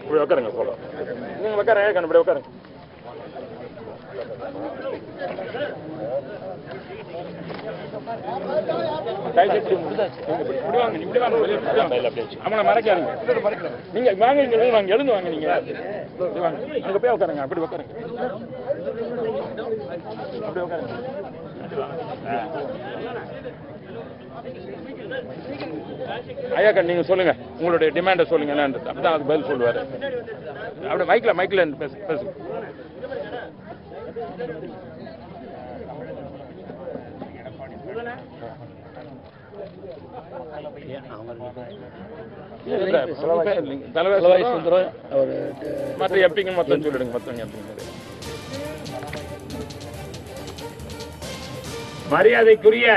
இப்படி உட்காருங்க போல நீங்க உட்காருங்க இப்படி உட்காருங்க அவனை மறைக்காருங்க நீங்க வாங்க இங்க வாங்க எழுந்து வாங்க நீங்க அங்க போய் உட்காருங்க அப்படி உட்காருங்க அப்படி உட்காருங்க ஐயாக்கா நீங்க சொல்லுங்க உங்களுடைய டிமாண்ட சொல்லுங்க என்னன்னு அப்பதான் அதுக்கு பதில் சொல்லுவாரு அப்படி மைக்ல பேசு மற்ற எம்பிங்க மொத்தம் சொல்லிடுங்க மொத்தம் எம்பிங்க மரியாதைக்குரிய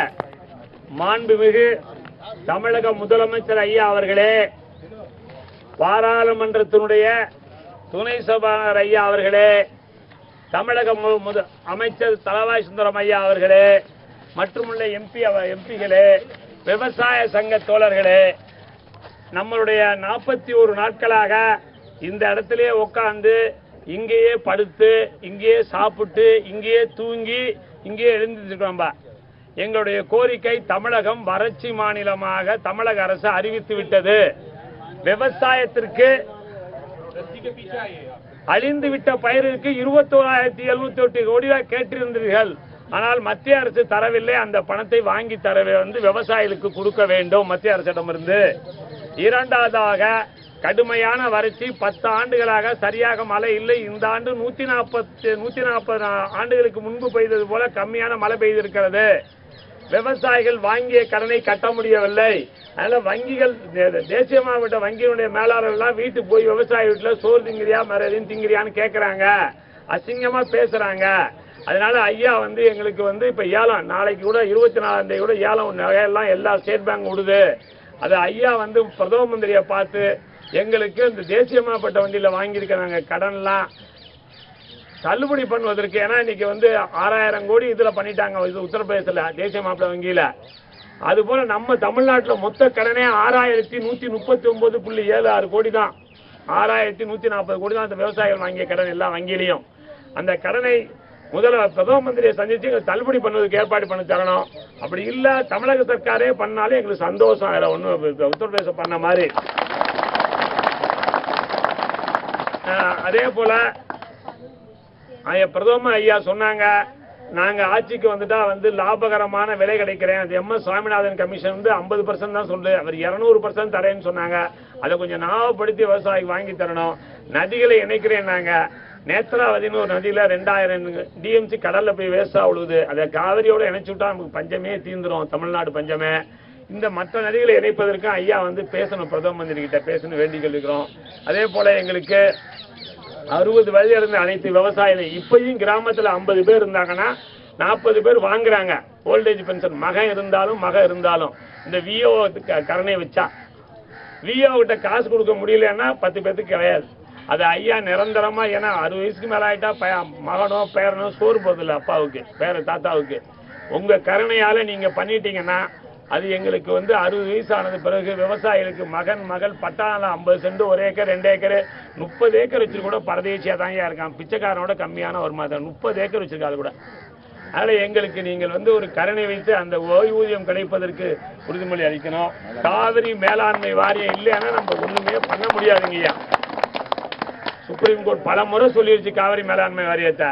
மாண்புமிகு தமிழக முதலமைச்சர் ஐயா அவர்களே, பாராளுமன்றத்தினுடைய துணை சபாநாயகர் ஐயா அவர்களே, தமிழக அமைச்சர் தளவாய் சுந்தரம் ஐயா அவர்களே, மற்றுமுள்ள எம்பிகளே, விவசாய சங்க தோழர்களே, நம்மளுடைய 41 நாட்களாக இந்த இடத்திலே உட்கார்ந்து இங்கேயே படுத்து இங்கேயே சாப்பிட்டு இங்கேயே தூங்கி இங்கேயே எழுந்திருக்கிறோம்பா. எங்களுடைய கோரிக்கை தமிழகம் வறட்சி மாநிலமாக தமிழக அரசு அறிவித்து விட்டது. விவசாயத்திற்கு அழிந்துவிட்ட பயிருக்கு 21,708 கோடி கேட்டிருந்தீர்கள். ஆனால் மத்திய அரசு தரவில்லை. அந்த பணத்தை வாங்கி தரவே விவசாயிகளுக்கு கொடுக்க வேண்டும் மத்திய அரசிடமிருந்து. இரண்டாவதாக கடுமையான வறட்சி 10 ஆண்டுகளாக சரியாக மழை இல்லை. இந்த ஆண்டு 140 ஆண்டுகளுக்கு முன்பு பெய்தது போல கம்மியான மழை பெய்திருக்கிறது. விவசாயிகள் வாங்கிய கடனை கட்ட முடியவில்லை. அதனால வங்கிகள் தேசியமாவட்ட வங்கியினுடைய மேலாளர்கள் வீட்டுக்கு போய் விவசாய வீட்டில் சோறு திங்கிறியா மறு எதையும் திங்கிறியான்னு கேட்கறாங்க, அசிங்கமா பேசுறாங்க. அதனால ஐயா எங்களுக்கு இப்ப ஏலம் நாளைக்கு கூட 24ஆம் தேதி கூட ஏலம் நகையெல்லாம் எல்லா ஸ்டேட் பேங்க் விடுது. அது ஐயா பிரதம மந்திரியை பார்த்து எங்களுக்கு இந்த தேசியமாப்பட்ட வண்டியில வாங்கியிருக்கிறாங்க கடன்லாம் தள்ளுபடி பண்ணுவதற்கு. ஏன்னா இன்னைக்கு 6000 கோடி இதுல பண்ணிட்டாங்க உத்தரப்பிரதேசல தேசியமாப்பட்ட வங்கியில. அது போல நம்ம தமிழ்நாட்டில் மொத்த கடனே 6139.76 கோடி தான். 6140 கோடி தான் அந்த விவசாயிகள் வாங்கிய கடன் எல்லா வங்கியிலையும். அந்த கடனை பிரதம மந்திரியை சந்திச்சு தள்ளுபடி பண்ணுவதற்கு ஏற்பாடு பண்ணி தரணும். அப்படி இல்ல தமிழக சர்க்காரே பண்ணாலே எங்களுக்கு சந்தோஷம். ஒன்னும் உத்தரப்பிரதேசம் பண்ண மாதிரி. அதே போல பிரதமர் ஐயா சொன்னாங்க, நாங்க ஆட்சிக்கு வந்துட்டா லாபகரமான விலை கிடைக்கிறேன். அது MS சுவாமிநாதன் கமிஷன் 50% தான் சொல்லு, அவர் 200% தரேன்னு சொன்னாங்க. அதை கொஞ்சம் ஞாபகப்படுத்தி விவசாயிக்கு வாங்கி தரணும். நதிகளை இணைக்கிறேன்னாங்க. நேத்ராவதினு ஒரு நதியில 2000 DMC கடல்ல போய் வேஸ்டா உழுவுது. அதை காவிரியோட இணைச்சு விட்டா நமக்கு பஞ்சமே தீர்ந்துரும், தமிழ்நாடு பஞ்சமே. இந்த மற்ற நதிகளை இணைப்பதற்கு ஐயா பேசணும், பிரதம மந்திரி கிட்ட பேசணும் வேண்டிக் கொள்கிறோம். அதே போல எங்களுக்கு 60 வயது இருந்த அனைத்து விவசாயிகள் இப்பயும் கிராமத்துல 50 பேர் இருந்தாங்கன்னா 40 பேர் வாங்குறாங்க ஓல்டேஜ் பென்ஷன். மகன் இருந்தாலும் இந்த VO கரணை வச்சா VO கிட்ட காசு கொடுக்க முடியலன்னா 10 பேருக்கு கிடையாது. அது ஐயா நிரந்தரமா, ஏன்னா 60 வயசுக்கு மேல ஆயிட்டா மகனோ பேரனோ சோறு போதில்லை அப்பாவுக்கு தாத்தாவுக்கு. உங்க கருணையால நீங்க பண்ணிட்டீங்கன்னா அது எங்களுக்கு 60 வயசு ஆனது பிறகு விவசாயிகளுக்கு மகள் பட்டாள 50 சென்ட் 1 ஏக்கர் 2 ஏக்கர் 30 ஏக்கர் வச்சு கூட பரதேசியா தாங்க இருக்கான். பிச்சைக்காரனோட கம்மியான வருமானம் 30 ஏக்கர் வச்சிருக்காது கூட. அதனால எங்களுக்கு நீங்கள் ஒரு கருணை வைத்து அந்த ஓய்வூதியம் கிடைப்பதற்கு உறுதிமொழி அளிக்கணும். காவிரி மேலாண்மை வாரியம் இல்லைன்னா நம்ம ஒண்ணுமே பண்ண முடியாதுங்கய்யா. சுப்ரீம் கோர்ட் பல முறை சொல்லிருச்சு காவிரி மேலாண்மை வாரியத்தை.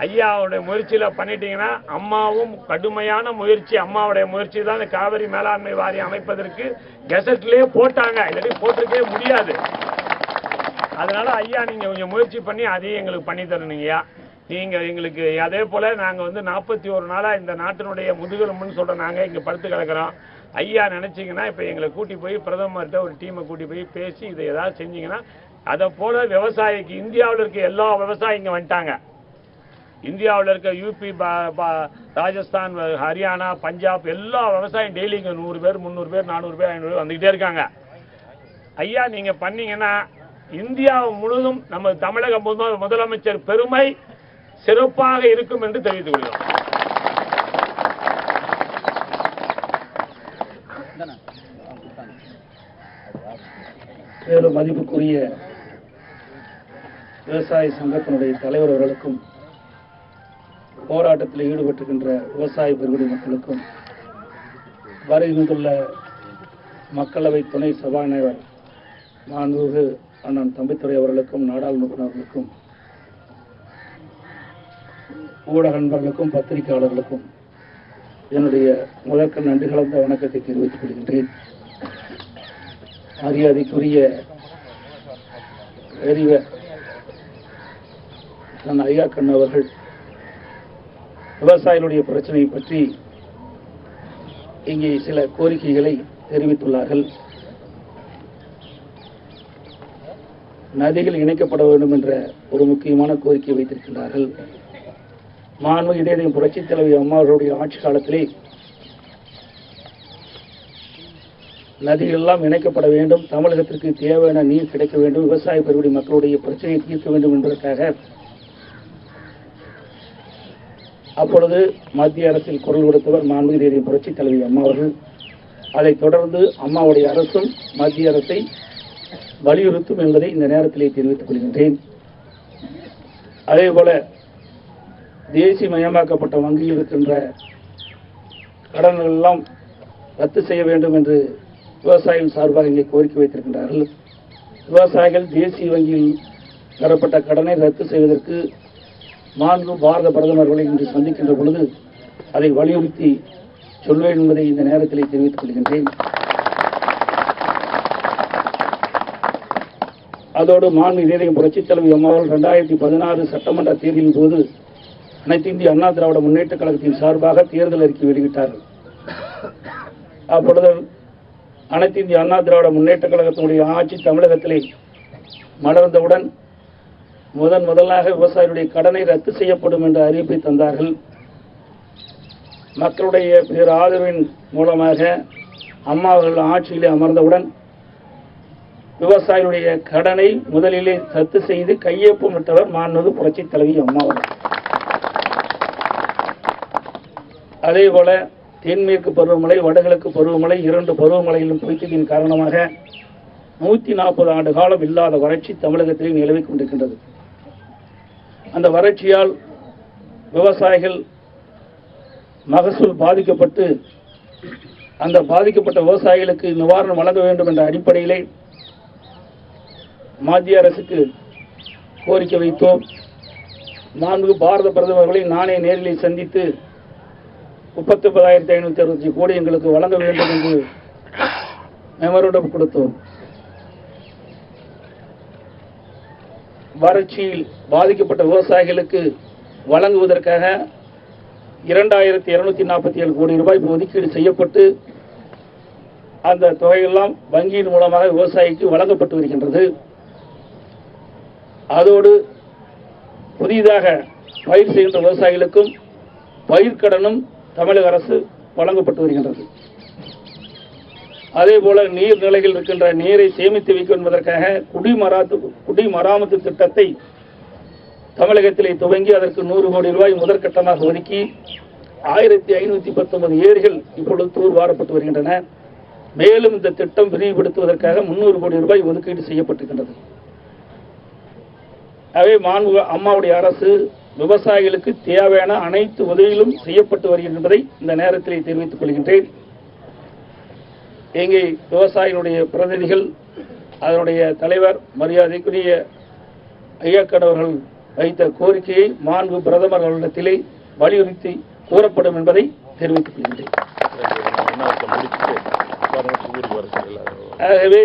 ஐயாவுடைய முயற்சியில பண்ணிட்டீங்கன்னா அம்மாவும் கடுமையான முயற்சி, அம்மாவுடைய முயற்சி தான் இந்த காவிரி மேலாண்மை வாரியம் அமைப்பதற்கு கெசட்லயே போட்டாங்க, இல்லாட்டி போட்டிருக்கவே முடியாது. அதனால ஐயா நீங்க கொஞ்சம் முயற்சி பண்ணி அதையும் எங்களுக்கு பண்ணி தரணுங்கய்யா. நீங்க எங்களுக்கு அதே போல நாங்க 41 நாளா இந்த நாட்டினுடைய முதுகெலும்புன்னு சொல்ற நாங்க இங்க படுத்து கிடக்கிறோம். ஐயா நினைச்சீங்கன்னா இப்ப எங்களை கூட்டி போய் பிரதமர்கிட்ட ஒரு டீமை கூட்டி போய் பேசி இதை ஏதாவது செஞ்சீங்கன்னா, அதை போல விவசாயிக்கு இந்தியாவில் இருக்க எல்லா விவசாயிங்க வந்துட்டாங்க. இந்தியாவில் இருக்க யூபி, ராஜஸ்தான், ஹரியானா, பஞ்சாப் எல்லா விவசாயம் டெய்லிங்க 100 பேர், 300 பேர், 400 பேர், 500 பேர் வந்துகிட்டே இருக்காங்க. ஐயா நீங்க பண்ணீங்கன்னா இந்தியா முழுவதும் நம்ம தமிழக முதலமைச்சர் பெருமை சிறப்பாக இருக்கும் என்று தெரிவித்துக் கொள்கிறோம். மேலும் மதிப்புக்குரிய விவசாய சங்கத்தினுடைய தலைவர் அவர்களுக்கும் போராட்டத்தில் ஈடுபட்டிருக்கின்ற விவசாய பெருங்குடி மக்களுக்கும் வருகின்றுள்ள மக்களவை துணை சபாநாயகர் மாண்புமிகு அண்ணன் தம்பித்துரை அவர்களுக்கும் நாடாளுமன்ற அவர்களுக்கும் ஊடக நண்பர்களுக்கும் பத்திரிகையாளர்களுக்கும் என்னுடைய முதற்க நன்றி கலந்த வணக்கத்தை தெரிவித்துக் கொள்கின்றேன். மரியாதைக்குரிய ஐயா கண்ணு அவர்கள் விவசாயிகளுடைய பிரச்சனையை பற்றி இங்கே சில கோரிக்கைகளை தெரிவித்துள்ளார்கள். நதிகள் இணைக்கப்பட வேண்டும் என்ற ஒரு முக்கியமான கோரிக்கை வைத்திருக்கிறார்கள். மாண்புமிகு இதயம் புரட்சித் தலைவி அம்மா அவர்களுடைய ஆட்சி காலத்திலே நதிகள் எல்லாம் இணைக்கப்பட வேண்டும், தமிழகத்திற்கு தேவையான நீர் கிடைக்க வேண்டும், விவசாய பெருங்குடி மக்களுடைய பிரச்சனையை தீர்க்க வேண்டும் என்பதற்காக அப்பொழுது மத்திய அரசில் குரல் கொடுத்தவர் மாண்புமிகு இதயம் புரட்சித் தலைவி அம்மா அவர்கள். அதைத் தொடர்ந்து அம்மாவுடைய அரசும் மத்திய அரசை வலியுறுத்தும் என்பதை இந்த நேரத்திலே தெரிவித்துக் கொள்கின்றேன். அதேபோல தேசியமயமாக்கப்பட்ட வங்கியில் இருக்கின்ற கடன்கள் எல்லாம் ரத்து செய்ய வேண்டும் என்று விவசாயிகள் சார்பாக இங்கே கோரிக்கை வைத்திருக்கின்றார்கள். விவசாயிகள் தேசிய வங்கியில் தரப்பட்ட கடனை ரத்து செய்வதற்கு மாண்பு பாரத பிரதமர்களை இன்று சந்திக்கின்ற பொழுது அதை வலியுறுத்தி சொல்வேன் என்பதை இந்த நேரத்திலே தெரிவித்துக் கொள்கின்றேன். அதோடு மாண்புமிகு இதயம் புரட்சித் தலைவி அம்மாவர்கள் 2016 சட்டமன்ற தேர்தலின் போது அனைத்து இந்திய அண்ணா திராவிட முன்னேற்ற கழகத்தின் சார்பாக தேர்தல் அறிக்கை வெளியிட்டார்கள். அப்பொழுது அனைத்து இந்திய அண்ணா திராவிட முன்னேற்ற கழகத்தினுடைய ஆட்சி தமிழகத்திலே மலர்ந்தவுடன் முதலாக விவசாயிகளுடைய கடனை ரத்து செய்யப்படும் என்ற அறிவிப்பை தந்தார்கள். மக்களுடைய பேர் ஆதரவின் மூலமாக அம்மா அவர்கள் ஆட்சியிலே அமர்ந்தவுடன் விவசாயிகளுடைய கடனை முதலிலே ரத்து செய்து கையொப்பமிட்டவர் மாண்புமிகு புரட்சித் தலைவி அம்மா அவர்கள். அதேபோல தென்மேற்கு பருவமழை, வடகிழக்கு பருவமழை, 2 பருவமழையிலும் பொய்த்ததின் காரணமாக 140 ஆண்டு காலம் இல்லாத வறட்சி தமிழகத்திலே நிலவிக் கொண்டிருக்கின்றது. அந்த வறட்சியால் விவசாயிகள் மகசூல் பாதிக்கப்பட்டு அந்த பாதிக்கப்பட்ட விவசாயிகளுக்கு நிவாரணம் வழங்க வேண்டும் என்ற அடிப்படையிலே மத்திய அரசுக்கு கோரிக்கை வைத்தோம். மாண்புமிகு பாரத பிரதமர்களை நானே நேரிலே சந்தித்து 39,565 கோடி எங்களுக்கு வழங்க வேண்டும் என்று மெமரண்டம் கொடுத்தோம். வறட்சியில் பாதிக்கப்பட்ட விவசாயிகளுக்கு வழங்குவதற்காக 2,247 கோடி ரூபாய் ஒதுக்கீடு செய்யப்பட்டு அந்த தொகையெல்லாம் வங்கியின் மூலமாக விவசாயிக்கு வழங்கப்பட்டு வருகின்றது. அதோடு புதிதாக பயிர் செய்கின்ற விவசாயிகளுக்கும் பயிர்க்கடனும் தமிழக அரசு வழங்கப்பட்டு வருகின்றது. அதேபோல நீர்நிலைகள் இருக்கின்ற நீரை சேமித்து வைக்கும் என்பதற்காக குடிமராமத்து திட்டத்தை தமிழகத்திலே துவங்கி அதற்கு 100 கோடி ரூபாய் முதற்கட்டமாக ஒதுக்கி 1519 ஏரிகள் இப்பொழுது தூர்வாரப்பட்டு வருகின்றன. மேலும் இந்த திட்டம் விரிவுபடுத்துவதற்காக 300 கோடி ரூபாய் ஒதுக்கீடு செய்யப்பட்டிருக்கின்றது. எனவே மாண்புமிகு அம்மாவுடைய அரசு விவசாயிகளுக்கு தேவையான அனைத்து உதவிகளும் செய்யப்பட்டு வருகின்றன என்பதை இந்த நேரத்திலே தெரிவித்துக் கொள்கின்றேன். இங்கே விவசாயிகளுடைய பிரதிநிதிகள், அதனுடைய தலைவர் மரியாதைக்குரிய ஐயக்கன் அவர்கள் வைத்த கோரிக்கையை மாண்பு பிரதமர் அவர்களிடத்திலே வலியுறுத்தி கூறப்படும் என்பதை தெரிவித்துக் கொள்கின்றேன். ஆகவே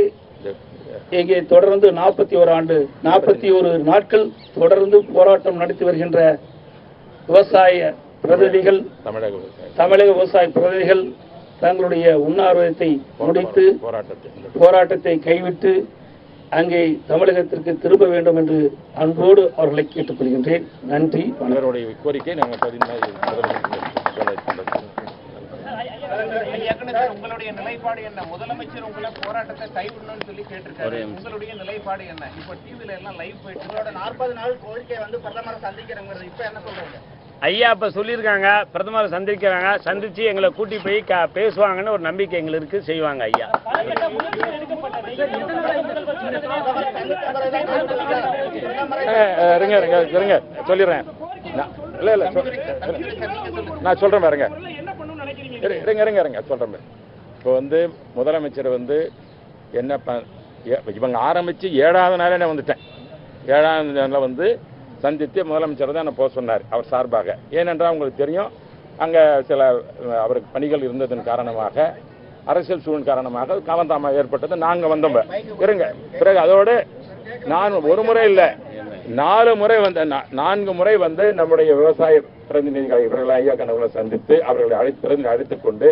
இங்கே தொடர்ந்து 41 நாட்கள் தொடர்ந்து போராட்டம் நடத்தி வருகின்ற விவசாய பிரதிநிதிகள், தமிழக விவசாய பிரதிநிதிகள் தங்களுடைய உண்ணாவிரதத்தை முடித்து போராட்டத்தை கைவிட்டு அங்கே தமிழகத்திற்கு திரும்ப வேண்டும் என்று அன்போடு அவர்களை கேட்டுக்கொள்கின்றேன். நன்றி. அவருடைய கோரிக்கை நாங்கள் உங்களுடைய நிலைப்பாடு என்ன? முதலமைச்சர் உங்களை போராட்டத்தை கைவிடணும்னு சொல்லி கேட்டிருக்காரு. உங்களுடைய நிலைப்பாடு என்ன? இப்ப டிவில எல்லாம் லைவ் போயிட்டு உங்களோட 40 நாள் கோரிக்கை வந்து பிரதமரை சந்திக்கிறேங்கிறது இப்ப என்ன சொல்றீங்க? ஐயா இப்ப சொல்லியிருக்காங்க பிரதமரை சந்திச்சு எங்களை கூட்டி போய் பேசுவாங்கன்னு ஒரு நம்பிக்கை எங்களுக்கு செய்வாங்க. ஐயா சொல்லிடுறேன். இல்ல இல்ல நான் சொல்றேன் பாருங்க. இருங்க சொல்றேன். இப்போ வந்து முதலமைச்சர் வந்து என்ன இவங்க ஆரம்பிச்சு 7வது நாளே நான் வந்துட்டேன். 7வது நாளில் வந்து சந்தித்து முதலமைச்சர் தான் என்ன போக சொன்னார் அவர் சார்பாக. ஏனென்றால் உங்களுக்கு தெரியும் அங்கே சில அவருக்கு பணிகள் இருந்ததன் காரணமாக அரசியல் சூழல் காரணமாக காலந்தாமம் ஏற்பட்டது. நாங்கள் வந்தோம் இருங்க. பிறகு அதோடு நான் ஒரு முறை இல்லை 4 முறை வந்து 4 முறை வந்து நம்முடைய விவசாய பிரதிநிதிகளை இவர்களை ஐயா கனவுகளை சந்தித்து அவர்களை அழைத்துக் கொண்டு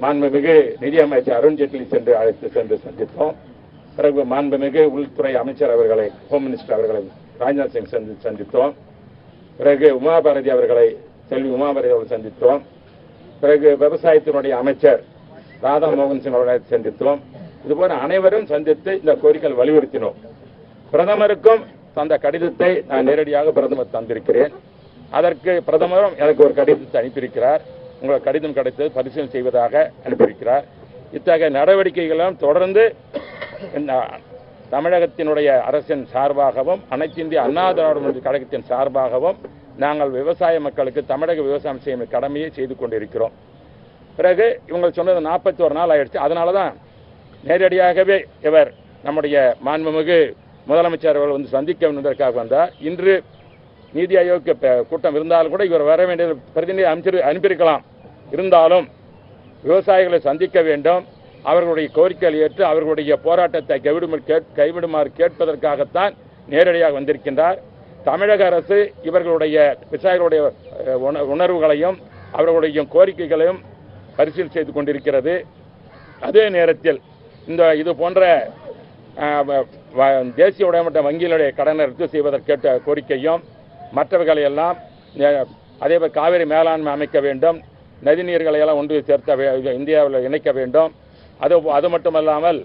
மாண்புமிகு நிதியமைச்சர் அருண்ஜேட்லி சென்று சந்தித்தோம். பிறகு மாண்புமிகு உள்துறை அமைச்சர் அவர்களை ஹோம் மினிஸ்டர் அவர்களை ராஜ்நாத் சிங் சந்தித்தோம். பிறகு உமாபாரதி அவர்களை செல்வி உமாபாரதி அவர்களை சந்தித்தோம். பிறகு விவசாயத்தினுடைய அமைச்சர் ராதா மோகன் சிங் அவர்களை சந்தித்தோம். இதுபோல அனைவரும் சந்தித்து இந்த கோரிக்கை வலியுறுத்தினோம். பிரதமருக்கும் அந்த கடிதத்தை நான் நேரடியாக பிரதமர் தந்திருக்கிறேன். அதற்கு பிரதமரும் எனக்கு ஒரு கடிதத்தை அனுப்பியிருக்கிறார். உங்களுக்கு கடிதம் கிடைத்தது பரிசீலனை செய்வதாக அனுப்பியிருக்கிறார். இத்தகைய நடவடிக்கைகளும் தொடர்ந்து தமிழகத்தினுடைய அரசின் சார்பாகவும் அனைத்து இந்திய அண்ணா திராவிட முன்னேற்ற கழகத்தின் சார்பாகவும் நாங்கள் விவசாய மக்களுக்கு தமிழக விவசாயம் செய்யும் கடமையை செய்து கொண்டிருக்கிறோம். பிறகு இவங்க சொன்னது 41 நாள் ஆயிடுச்சு. அதனால தான் நேரடியாகவே இவர் நம்முடைய மாண்புமிகு முதலமைச்சர் அவர்கள் வந்து சந்திக்க என்பதற்காக வந்தார். இன்று நீதி ஆயோக் கூட்டம் இருந்தாலும் கூட இவர் வர வேண்டிய பிரதிநிதி அனுப்பியிருக்கலாம். இருந்தாலும் விவசாயிகளை சந்திக்க வேண்டும், அவர்களுடைய கோரிக்கைகளை ஏற்று அவர்களுடைய போராட்டத்தை கைவிடுமாறு கேட்பதற்காகத்தான் நேரடியாக வந்திருக்கின்றார். தமிழக அரசு இவர்களுடைய விவசாயிகளுடைய உணர்வுகளையும் அவர்களுடைய கோரிக்கைகளையும் பரிசீலனை செய்து கொண்டிருக்கிறது. அதே நேரத்தில் இது போன்ற தேசிய உடைமட்ட வங்கிகளுடைய கடனை ரத்து செய்வதற்கேற்ற கோரிக்கையும் மற்றவர்களை எல்லாம் அதேபோல் காவிரி மேலாண்மை அமைக்க வேண்டும், நதிநீர்களை எல்லாம் ஒன்று சேர்த்த இந்தியாவில் இணைக்க வேண்டும். அது மட்டுமல்லாமல்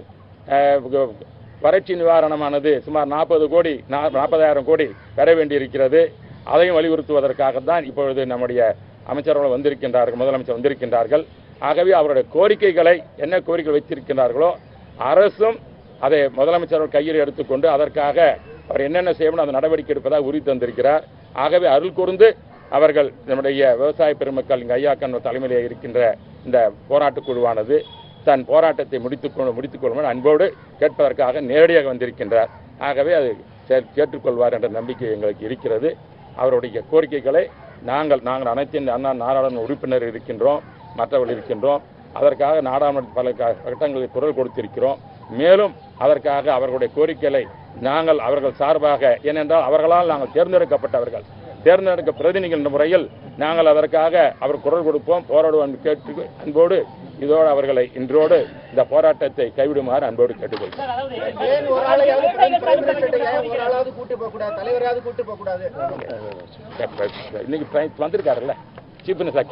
வறட்சி நிவாரணமானது சுமார் 40,000 கோடி பெற வேண்டியிருக்கிறது. அதையும் வலியுறுத்துவதற்காகத்தான் இப்பொழுது நம்முடைய அமைச்சர்கள் வந்திருக்கின்றார்கள், முதலமைச்சர் வந்திருக்கின்றார்கள். ஆகவே அவருடைய கோரிக்கைகளை என்ன கோரிக்கை வைத்திருக்கிறார்களோ அரசும் அதை முதலமைச்சர்கள் கையில் எடுத்துக்கொண்டு அதற்காக அவர் என்னென்ன செய்யணும் அந்த நடவடிக்கை எடுப்பதாக உறுதி தந்திருக்கிறார். ஆகவே அருள் கூர்ந்து அவர்கள் நம்முடைய விவசாய பெருமக்கள் இங்கு ஐயா கண்ணு தலைமையிலே இருக்கின்ற இந்த போராட்டக் குழுவானது தன் போராட்டத்தை முடித்துக்கொள்ளும் அன்போடு கேட்பதற்காக நேரடியாக வந்திருக்கின்றார். ஆகவே அது கேட்டுக்கொள்வார் என்ற நம்பிக்கை எங்களுக்கு இருக்கிறது. அவருடைய கோரிக்கைகளை நாங்கள் அனைத்து அண்ணா நாடாளுமன்ற உறுப்பினர் இருக்கின்றோம், மற்றவர்கள் இருக்கின்றோம். அதற்காக நாடாளுமன்ற பல கட்டங்களில் குரல் கொடுத்திருக்கிறோம். மேலும் அதற்காக அவர்களுடைய கோரிக்கைகளை நாங்கள் அவர்கள் சார்பாக, ஏனென்றால் அவர்களால் நாங்கள் தேர்ந்தெடுக்க பிரதிநிதிகள் என்ற முறையில் நாங்கள் அதற்காக அவர் குரல் கொடுப்போம், போராடுவோம் கேட்டு அன்போடு இதோடு அவர்களை இன்றோடு இந்த போராட்டத்தை கைவிடுமாறு அன்போடு கேட்டுக்கொள்கிறோம். இன்னைக்கு வந்திருக்காருல்ல சீஃப் மினிஸ்டர்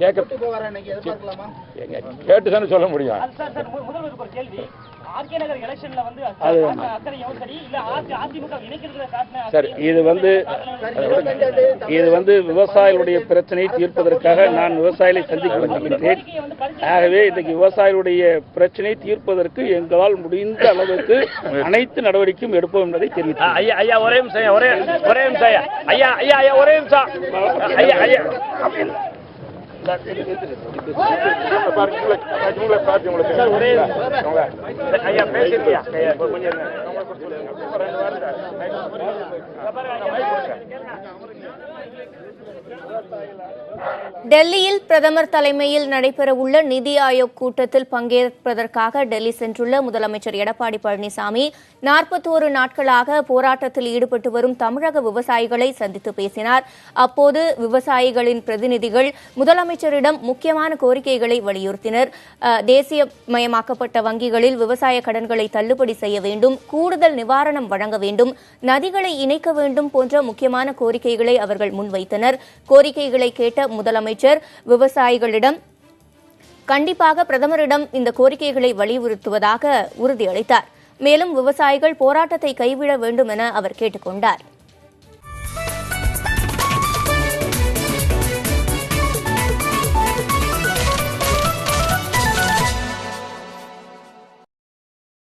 கேட்டு தானே சொல்ல முடியும். சார் இது வந்து விவசாயிகளுடைய பிரச்சனையை தீர்ப்பதற்காக நான் விவசாயிகளை சந்திக்க வந்திருக்கிறேன். ஆகவே இன்றைக்கு விவசாயிகளுடைய பிரச்சனையை தீர்ப்பதற்கு எங்களால் முடிந்த அளவுக்கு அனைத்து நடவடிக்கையும் எடுப்போம் என்பதை தெரிவித்தேன். ஐயா ஒரே நிமிஷம் ஐயா ஒரே நிமிஷம் ஐயா பேசிருக்கியா டெல்லியில் பிரதமர் தலைமையில் நடைபெறவுள்ள நிதி ஆயோக் கூட்டத்தில் பங்கேற்பதற்காக டெல்லி சென்றுள்ள முதலமைச்சர் எடப்பாடி பழனிசாமி 41 நாட்களாக போராட்டத்தில் ஈடுபட்டு வரும் தமிழக விவசாயிகளை சந்தித்து பேசினார். அப்போது விவசாயிகளின் பிரதிநிதிகள் முதலமைச்சரிடம் முக்கியமான கோரிக்கைகளை வலியுறுத்தினர். தேசியமயமாக்கப்பட்ட வங்கிகளில் விவசாய கடன்களை தள்ளுபடி செய்ய வேண்டும், கூடுதல் நிவாரணம் வழங்க வேண்டும், நதிகளை இணைக்க வேண்டும் போன்ற முக்கியமான கோரிக்கைகளை அவர்கள் முன்வைத்தனர். கோரிக்கைகளை கேட்ட முதலமைச்சர் விவசாயிகளிடம் கண்டிப்பாக பிரதமரிடம் இந்த கோரிக்கைகளை வலியுறுத்துவதாக உறுதியளித்தார். மேலும் விவசாயிகள் போராட்டத்தை கைவிட வேண்டும் என அவர் கேட்டுக் கொண்டார்.